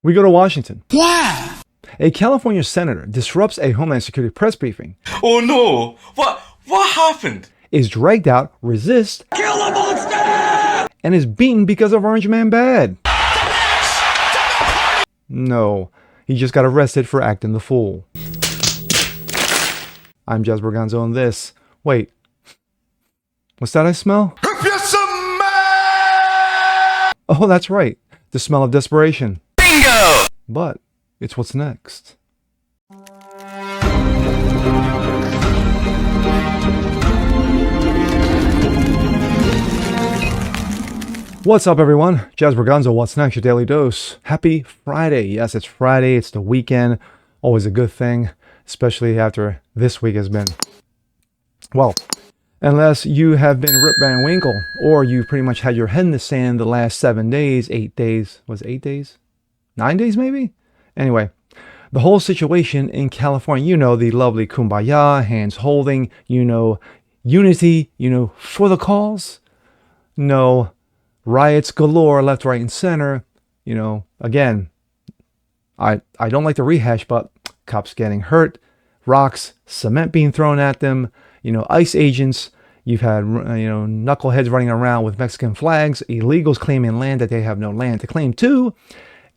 We go to Washington. Why? A California senator disrupts a Homeland Security press briefing, Oh no! What happened? is dragged out, resists, Kill the monster! and is beaten because of Orange Man bad. No, he just got arrested for acting the fool. I'm Jazz Berganzo on this. Wait, what's that I smell? Oh, that's right. The smell of desperation. Bingo! But it's what's next. What's up, everyone? Jazz Berganzo, what's next? Your daily dose. Happy Friday. Yes, it's Friday. It's the weekend. Always a good thing, especially after this week has been. Well, unless you have been Rip Van Winkle, or you pretty much had your head in the sand the last 7 days, 8 days. Was it 8 days? 9 days, maybe? Anyway, the whole situation in California, you know, the lovely kumbaya, hands holding, you know, unity, you know, for the cause. No, riots galore, left, right, and center. You know, again, I don't like to rehash, but cops getting hurt, rocks, cement being thrown at them, you know, ICE agents. You've had, you know, knuckleheads running around with Mexican flags, illegals claiming land that they have no land to claim to.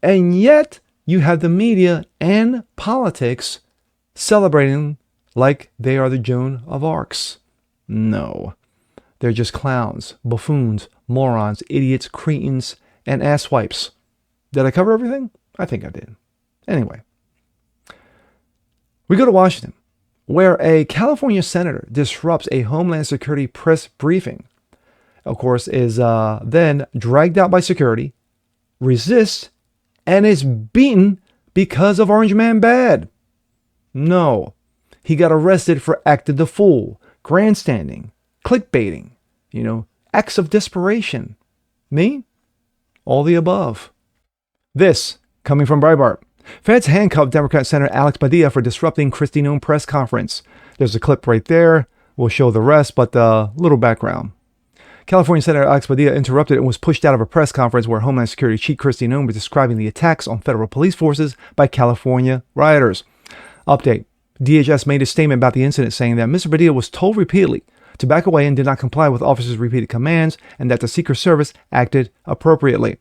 And yet you have the media and politics celebrating like they are the Joan of Arcs. No, they're just clowns, buffoons, morons, idiots, cretins, and asswipes. Did I cover everything? I think I did. Anyway, we go to Washington, where a California senator disrupts a Homeland Security press briefing. Of course, is then dragged out by security, resists, and is beaten because of Orange Man bad. No, he got arrested for acting the fool, grandstanding, clickbaiting, you know, acts of desperation. Me? All the above. This, coming from Breitbart. Feds handcuffed Democrat Senator Alex Padilla for disrupting Kristi Noem press conference. There's a clip right there. We'll show the rest, but a little background. California Senator Alex Padilla interrupted and was pushed out of a press conference where Homeland Security Chief Kristi Noem was describing the attacks on federal police forces by California rioters. Update. DHS made a statement about the incident saying that Mr. Padilla was told repeatedly to back away and did not comply with officers' repeated commands and that the Secret Service acted appropriately.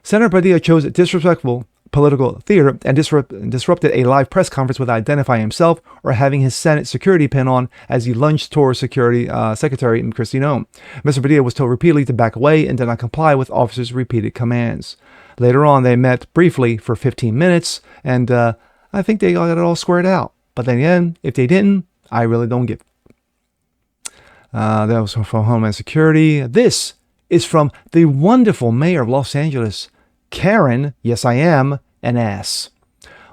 Senator Padilla chose disrespectful political theater and disrupted a live press conference without identifying himself or having his Senate security pin on as he lunged toward Secretary Kristi Noem. Mr. Padilla was told repeatedly to back away and did not comply with officers' repeated commands. Later on, they met briefly for 15 minutes, and I think they got it all squared out. But then again, if they didn't, I really don't get it. That was from Homeland Security. This is from the wonderful mayor of Los Angeles, Karen, yes I am, an ass.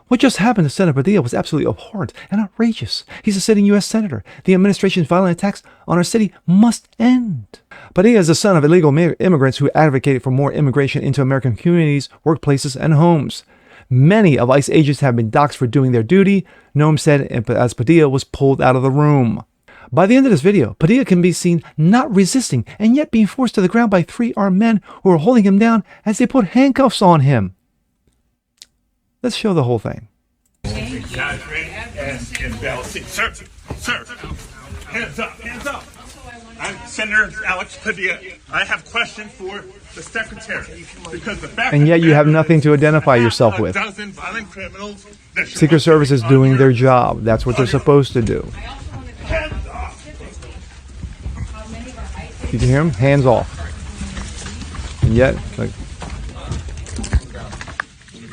What just happened to Senator Padilla was absolutely abhorrent and outrageous. He's a sitting U.S. senator. The administration's violent attacks on our city must end. Padilla is the son of illegal immigrants who advocated for more immigration into American communities, workplaces, and homes. Many of ICE agents have been doxxed for doing their duty, Noem said as Padilla was pulled out of the room. By the end of this video, Padilla can be seen not resisting and yet being forced to the ground by 3 armed men who are holding him down as they put handcuffs on him. Let's show the whole thing. Guys, ready? And bell. Sir, hands up. I'm Senator Alex Padilla. I have questions for the secretary because the fact And yet you have nothing to identify yourself with. Secret Service is doing their job. That's what they're supposed to do. You can hear him? Hands off. And yet, like,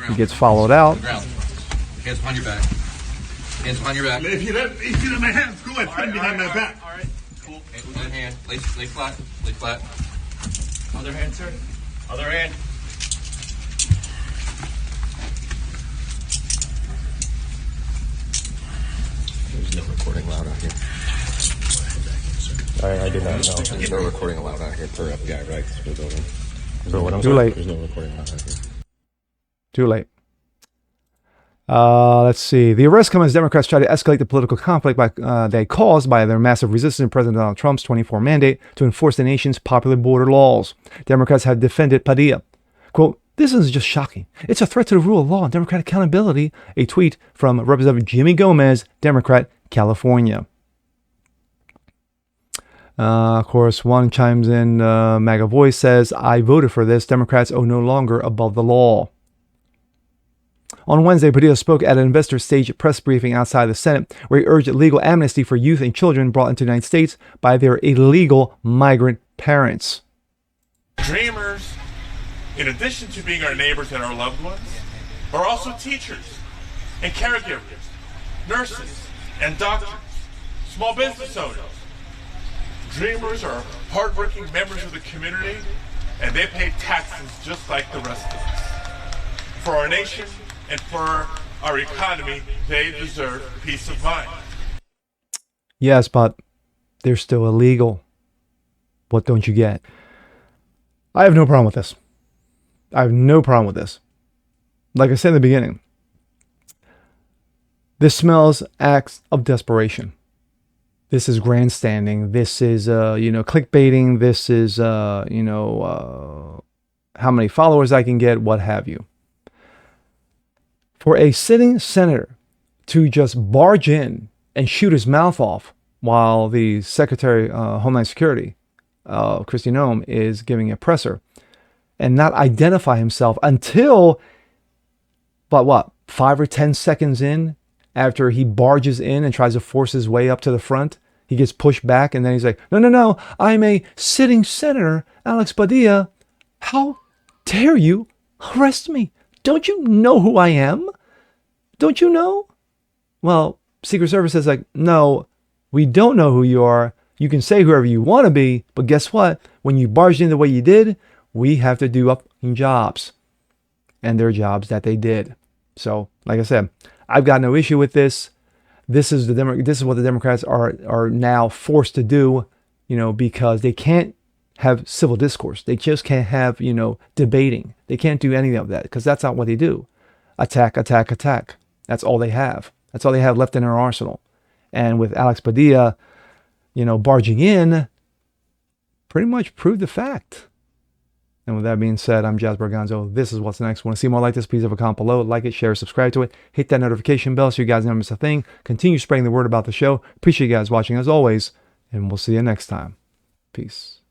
he gets followed out. Hands behind your back. Hands behind your back. If you let my hands go ahead, stand behind my back. All right. Cool. Other hand. Lay flat. Lay flat. Other hand, sir. Other hand. There's no recording allowed out here. I did not know. There's no recording allowed out here per FBI, right? So what I'm Too saying, late. There's no recording allowed out here. Too late. Let's see. The arrest comes as Democrats try to escalate the political conflict they caused by their massive resistance to President Donald Trump's 24 mandate to enforce the nation's popular border laws. Democrats have defended Padilla. Quote, This is just shocking. It's a threat to the rule of law and Democratic accountability. A tweet from Representative Jimmy Gomez, Democrat, California. Of course, one chimes in, MAGA Voice says, I voted for this. Democrats are no longer above the law. On Wednesday, Padilla spoke at an investor stage press briefing outside the Senate, where he urged legal amnesty for youth and children brought into the United States by their illegal migrant parents. Dreamers, in addition to being our neighbors and our loved ones, are also teachers and caregivers, nurses and doctors, small business owners. Dreamers are hardworking members of the community, and they pay taxes just like the rest of us. For our nation and for our economy, they deserve peace of mind. Yes, but they're still illegal. What don't you get? I have no problem with this. I have no problem with this. Like I said in the beginning, this smells acts of desperation. This is grandstanding. This is, clickbaiting. This is, how many followers I can get, what have you. For a sitting senator to just barge in and shoot his mouth off while the Secretary of Homeland Security, Kristi Noem, is giving a presser and not identify himself until, 5 or 10 seconds in, after he barges in and tries to force his way up to the front, he gets pushed back, and then he's like, no, I'm a sitting senator, Alex Padilla. How dare you arrest me? Don't you know who I am? Don't you know? Well, Secret Service is like, no, we don't know who you are. You can say whoever you want to be, but guess what? When you barged in the way you did, we have to do up jobs. And they're jobs that they did. So, like I said, I've got no issue with this. This is what the Democrats are now forced to do, because they can't have civil discourse. They just can't have, debating. They can't do any of that because that's not what they do. Attack, attack, attack. That's all they have. That's all they have left in their arsenal. And with Alex Padilla, barging in, pretty much proved the fact. And with that being said, I'm Jazz Berganzo. This is What's Next. Want to see more like this? Please have a comment below. Like it, share, subscribe to it. Hit that notification bell so you guys never miss a thing. Continue spreading the word about the show. Appreciate you guys watching as always. And we'll see you next time. Peace.